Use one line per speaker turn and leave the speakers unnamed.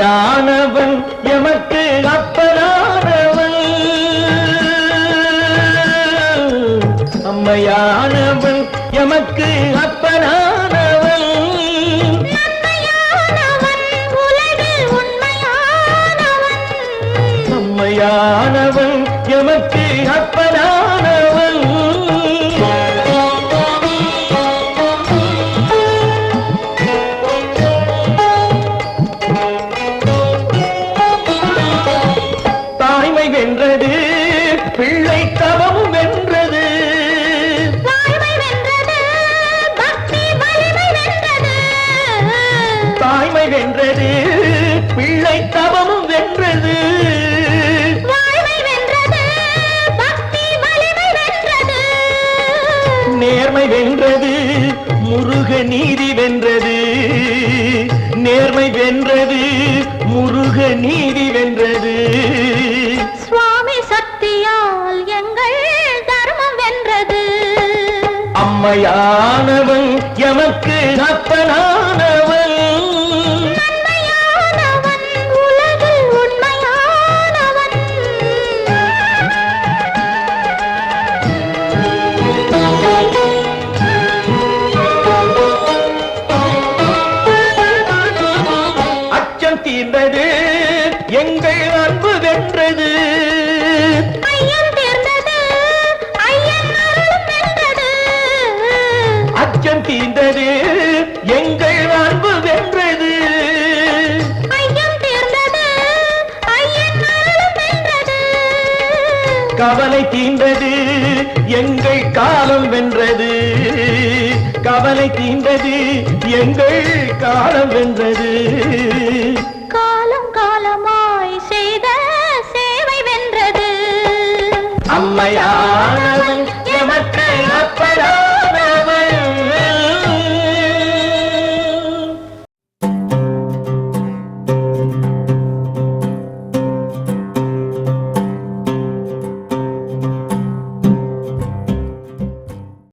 அம்மையானவன் எமக்கு அப்பனானவன், அம்மையானவன் எமக்கு அப்பனானவன், அம்மையானவன் எமக்கு அப்பனானவன். தாய்மை வென்றது பிள்ளை தவமும் வென்றது, தாய்மை வென்றது பிள்ளை தவமும் வென்றது, நேர்மை வென்றது முருக நீதி வென்றது, நேர்மை வென்றது முருக நீதி வென்றது,
சுவாமி சக்தியால் எங்கள் தர்மம் வென்றது.
அம்மையானவன் எமக்கு அப்பனானவன்,
நன்மையானவன் உலகில் உண்மையானவன்.
அச்சம் தீர்ந்தது எங்கள் அன்பு வென்றது,
ஐயம் தீர்ந்தது ஐயன் அருளும் வென்றது.
அச்சம் தீர்ந்தது எங்கள் அன்பு வென்றது,
ஐயம் தீர்ந்தது ஐயன் அருளும் வென்றது.
கவலை தீர்ந்தது எங்கள் காலம் வென்றது, கவலை தீர்ந்தது எங்கள் காலம் வென்றது,
காலம் காலமாய் செய்த சேவை வென்றது.
அம்மையா